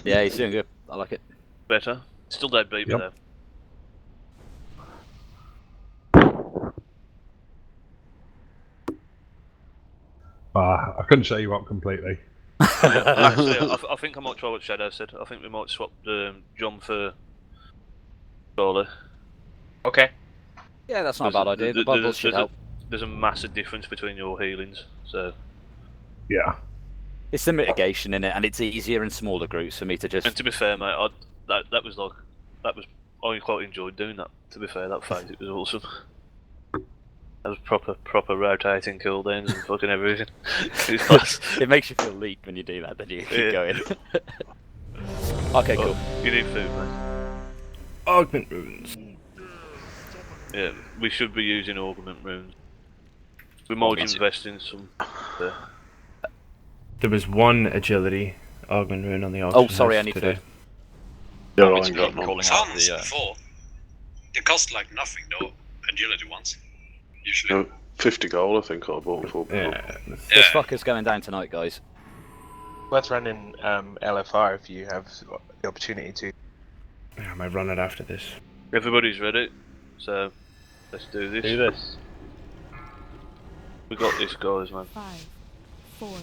Yeah, he's doing good. I like it. Better. Still dead beat me Yep. though. I couldn't show you up completely. Actually, I think I might try what Shadow said. I think we might swap John for Charlie. Okay. Yeah, that's not a bad idea. The bubbles should help. There's a massive difference between your healings, so. Yeah. It's the mitigation in it, and it's easier in smaller groups for me to just. And to be fair, mate, that was I quite enjoyed doing that. To be fair, that phase it was awesome. That was proper rotating cooldowns and fucking everything. It was class. It makes you feel leak when you do that, then you keep going. Okay, cool. You need food, mate. Augment runes. Yeah, we should be using augment runes. We might invest in some. There was one agility augment rune on the auction. Oh, sorry, I need today. food. Yeah, I ain't got none. Tons before. They cost like nothing though, agility ones. Usually. 50 gold, I think I bought for. Yeah. This fucker's going down tonight, guys. Worth running LFR if you have the opportunity to. I might run it after this. Everybody's ready, so let's do this. We got this, guys, man. 5, 4,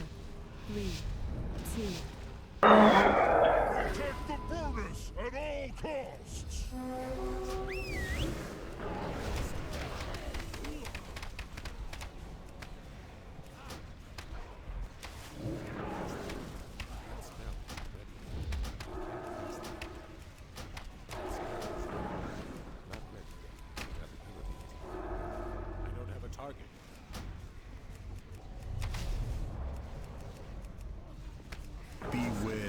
3, 2. Protect the furnace at all costs! Beware.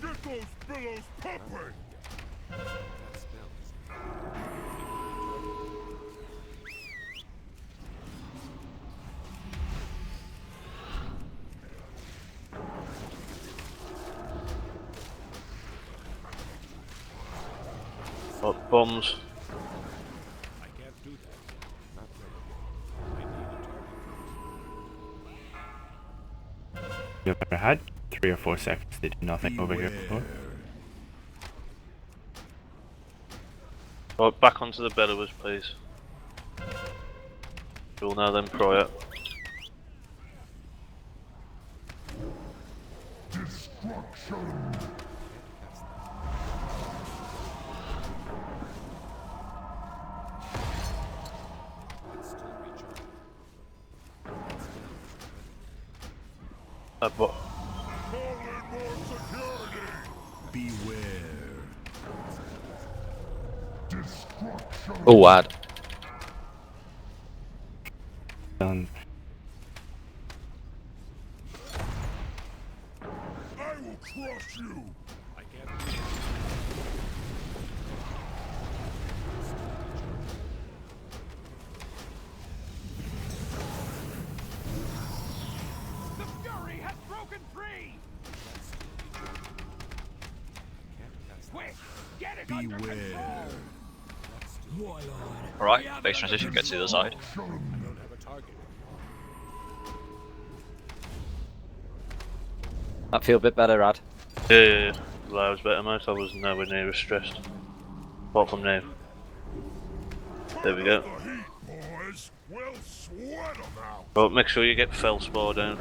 Get those billows popping! Oh, bombs. I can't do that. Not ready. I need a target. You've ever had 3 or 4 seconds they did nothing over here before. Right, back onto the Belarus, please. We'll now then prior. Destruction! But Call in more security! Beware. Destruction! Oh, wad. Done. I will crush you! I can't do that. The fury has broken free! Quick! Get it under control! Alright, base transition, get to the other side. Don't have a target. That feel a bit better, Rad. yeah. Well, I was better, mate. I was nowhere near as stressed. Apart from now. There we go. The heat, boys! We'll sweat 'em out! Right, make sure you get Felspar down.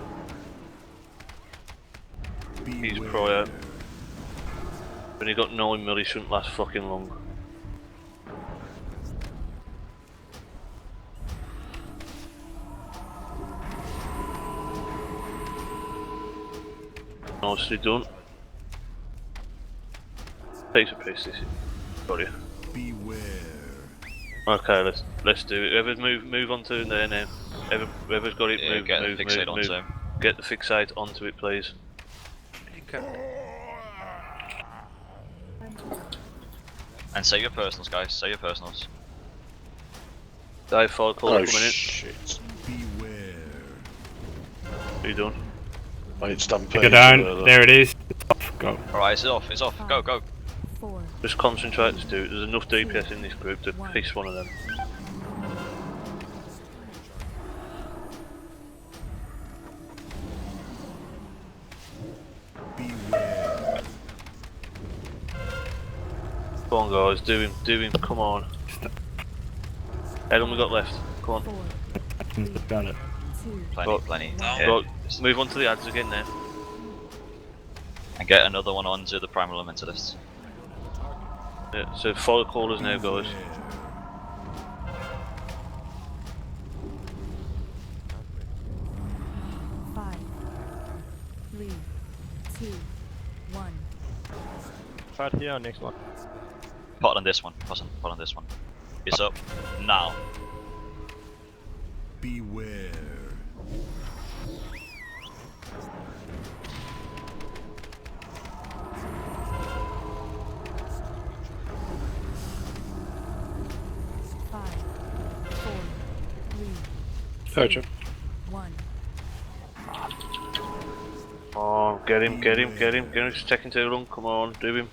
He's prior. When he got 9 mil, he shouldn't last fucking long. Nicely done. Takes a piece, this is. Got you. Beware. Okay, let's do it. Whoever's move onto there now. Whoever's got it, Yeah, move, get move, the fixate move, onto move. him. Get the fixate onto it, please. And save your personals, guys, save your personals. Dive 5 call Oh coming in. shit. Beware. Are you done? Mate, stampede. Go down, there it is. It's off, go. Alright, it's off, go, go. 4. Just concentrate to do it. There's enough DPS in this group to piece one of them. Beware. Come on guys, do him, come on. How long we got left? Come on. 4, Actions have done it. 2, Plenty. Down. Yeah. Right, move on to the ads again now. And get another one onto the Primal Elementalist. Yeah, so fire callers now guys. five, 3, 2, 1. Right here, next one. Pot on this one. Pot on this one. It's up. Now. Beware. Five, 4, 3, Gotcha. 1. Oh, get him, it's taking too long, come on, do him.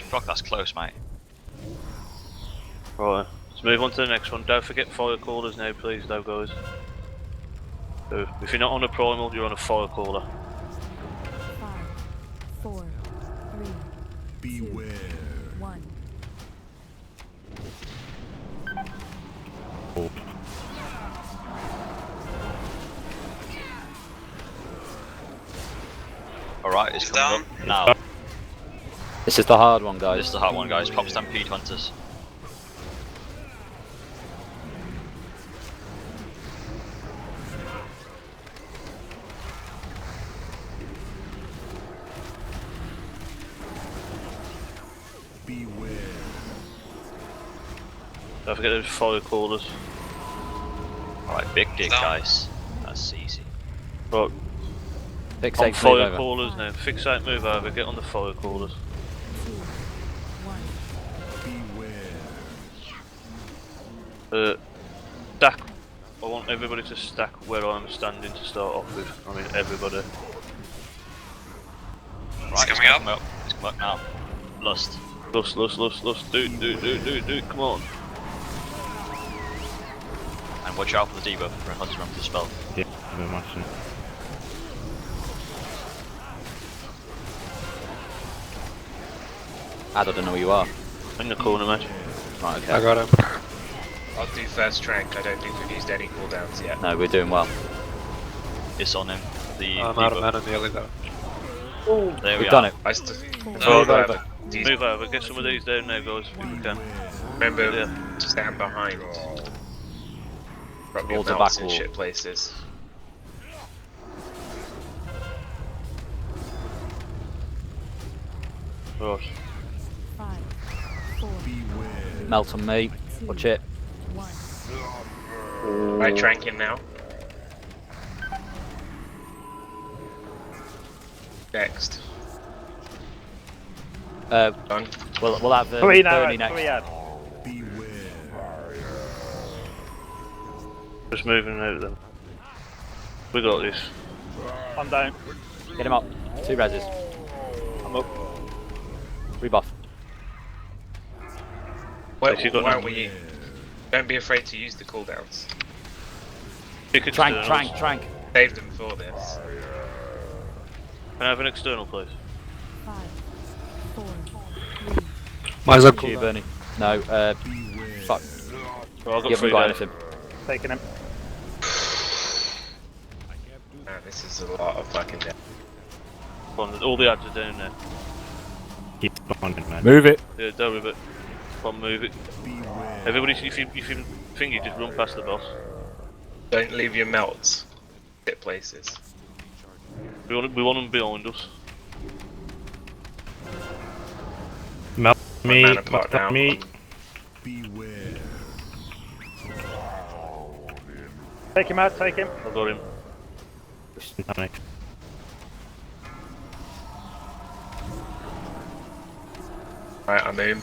Fuck, that's close, mate. Right, let's move on to the next one. Don't forget fire callers now, please, though, guys. So, if you're not on a primal, you're on a fire caller. 5, 4, 3, Beware. 1. Alright, it's He's coming down. up now. This is the hard one, guys. This is the hot one, guys. Pop Stampede Hunters. Beware. Don't forget those fire callers. Alright, big dig, Down. guys. That's easy. Right, Fixate, on move fire over. callers now. Fixate, move over, get on the fire callers. 2, 1. Beware. Stack. I want everybody to stack where I'm standing to start off with. I mean, everybody. Right, coming up. It's coming up now. Lust. Lust, do it, come on. And watch out for the debuff for a Hunter Run for the spell. Yeah, very much so. I don't know who you are. In the corner, mate. Right, okay. got him. I'll do first trank. I don't think we've used any cooldowns yet. No, we're doing well. It's on him. The I'm out of debuff. mana nearly though. There we We've are. done it. I still Move over. These- Move over, get some of these down now, guys, if we can. Remember, Yeah. stand behind. Drop your Walls are melts back in wall. shit places. Right. 5, 4, Melt on me. Watch it. 1. Right, tranking now. Next. Done. We'll have Three now, Bernie next. Beware. Just moving out of them. We got this. I'm down. Get him up. 2 reses. I'm up. Rebuff. Why If you got don't none. we? Don't be afraid to use the cooldowns. Pick Trank, externals. trank. Save them for this. Can I have an external, please? 5, 4, 3, Mine's up. You, Bernie. No, fuck. Right, I've got You 3 haven't got down. anything. Taking him. Man, this is a lot of fucking death. Come on, all the ads are down there. Keep spawning, man. Move it. Yeah, don't move it. Come on, move it. Beware. Everybody, if you think you just run past the boss. Don't leave your melts. Hit places. We want them behind us. Melt me. Mana pot Melt now. me. Beware. Take him out, take him. I got him. Nice. Right, I'm in.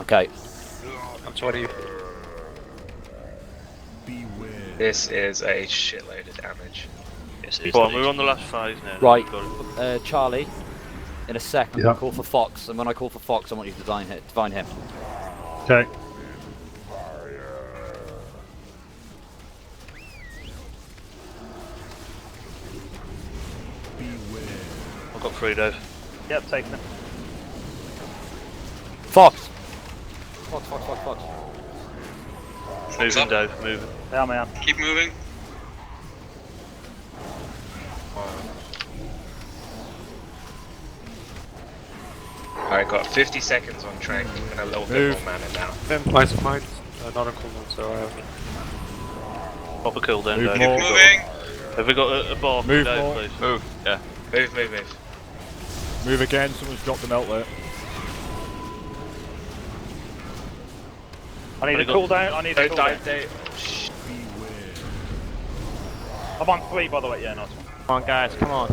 Okay. I'm 20. Beware. This is a shitload of damage. Yes, it is. Come on, we're on the last phase now. Right. Got him. Charlie, in a sec, I'm Yeah. going to call for Fox, and when I call for Fox, I want you to divine him. Okay. I've got 3 days. Yep, taking him. Fox! Fox. Moving, up. Dave, moving. Yeah, man. Keep moving. Alright, got 50 seconds on track and a little bit more mana now. Mine's not a cool one, so I haven't. Pop a cooldown, Move Dave. more. Moving. Have we got a bar for Move Dave, more. please? Move. Yeah. Move. Move again, someone's dropped the melt there. I need a cooldown. I need a Don't cooldown. dive there. I'm on 3, by the way. Yeah, nice one. Come on, guys, come on.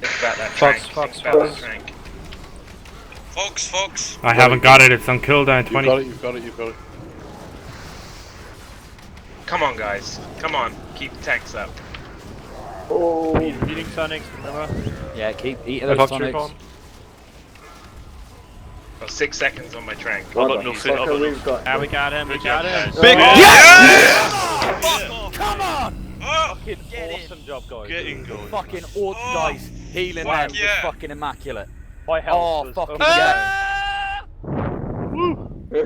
Think about that Fox, trank. Fox, Think about Fox. that trank. Fox. I haven't got it, it's on cooldown 20. You've got it. Come on, guys. Come on. Keep the tanks up. Eating Sonics, remember? Yeah, keep eating those tonics. Got 6 seconds on my trank. I've got nothing. Ah, we got him. Big Yes! Come on! Oh, Fucking awesome job, guys. Get in, guys. Fucking awesome, guys. Healing Fuck them was yeah. fucking immaculate. My Oh, fucking yeah.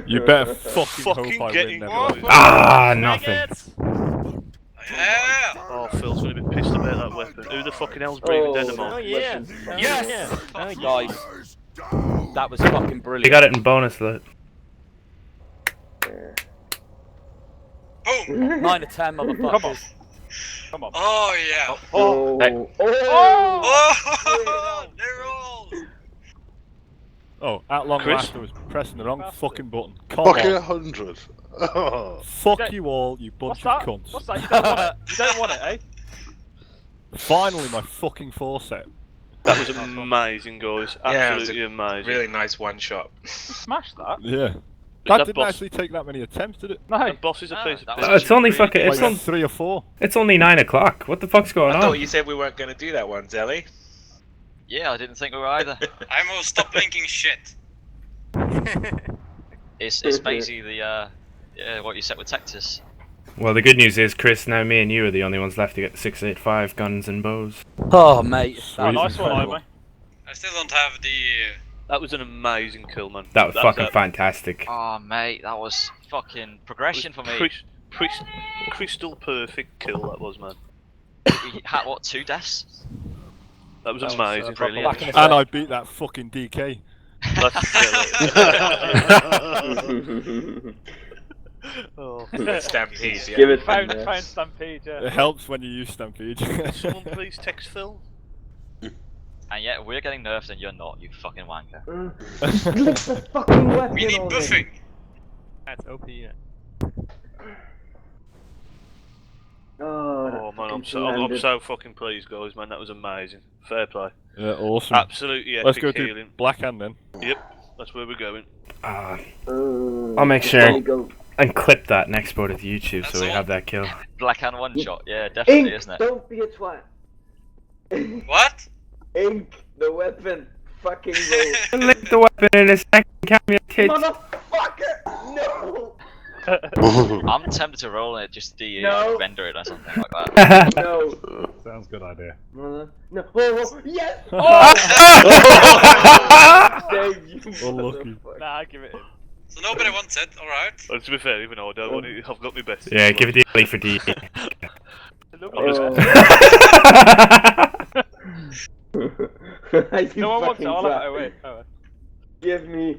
You better fucking hope I get win in, them. guys. Ah, nothing. yeah. Oh, Phil's gonna be pissed about that weapon. Who the fucking hell's breathing down the mine? Yes! Guys, that was fucking brilliant. You got it in bonus, look. Boom. 9 to 10, motherfuckers. Come on. Oh yeah. Oh! Oh, they're all. Oh, at long Chris? last I was pressing the wrong fucking button. Come Fucking on. 100. Fuck you all, you bunch of cunts. What's that? You don't want it? You don't want it, eh? Finally, my fucking forset. That was amazing, guys. Yeah, it was Absolutely amazing. Really nice one shot. Smash that. Yeah. That That didn't boss- actually take that many attempts, did it? No. The boss is a piece of that piss. was It's only really fucking. It's Like on. 3 or 4. It's only 9 o'clock. What the fuck's going I on? thought you said we weren't going to do that one, Zelly. Yeah, I didn't think we were either. I will stop linking shit. It's basically the yeah, what you set with Texas. Well, the good news is, Chris, now me and you are the only ones left to get 685 guns and bows. Oh, mate. Sweet. Nice one, Incredible. Ivy. I still don't have the. That was an amazing kill, man. That was fucking fantastic. Oh mate, that was fucking progression for me. Crystal perfect kill that was, man. He had what, 2 deaths? That was amazing. brilliant. And I beat that fucking DK. Oh. Stampede, yeah. Give it found Stampede, yeah. It helps when you use Stampede. Someone please text Phil. And yet we're getting nerfed and you're not, you fucking wanker. We need buffing. That's OP, yeah. Oh man, I'm so fucking pleased, guys, man. That was amazing. Fair play. Yeah, awesome. Absolutely epic Let's go do healing. Black Hand then. Yep, that's where we're going. I'll make sure and clip that and export it to YouTube so we have that kill. Black hand one shot, yeah, definitely, isn't it? Don't be a twat. What? Ink, the weapon. Fucking roll. Lick the weapon in a second, cameo kids. Motherfucker! No! I'm tempted to roll it just to No. render it or something like that. No. Sounds good idea. No. Oh, yes! Dave, you Unlucky. motherfucker. Nah, give it in. So nobody wants it. All right. Well, to be fair, even though I don't want it, I've got my best. Yeah, give it the alley for D. You No one wants it, fucking I'll have twat. it away. Give me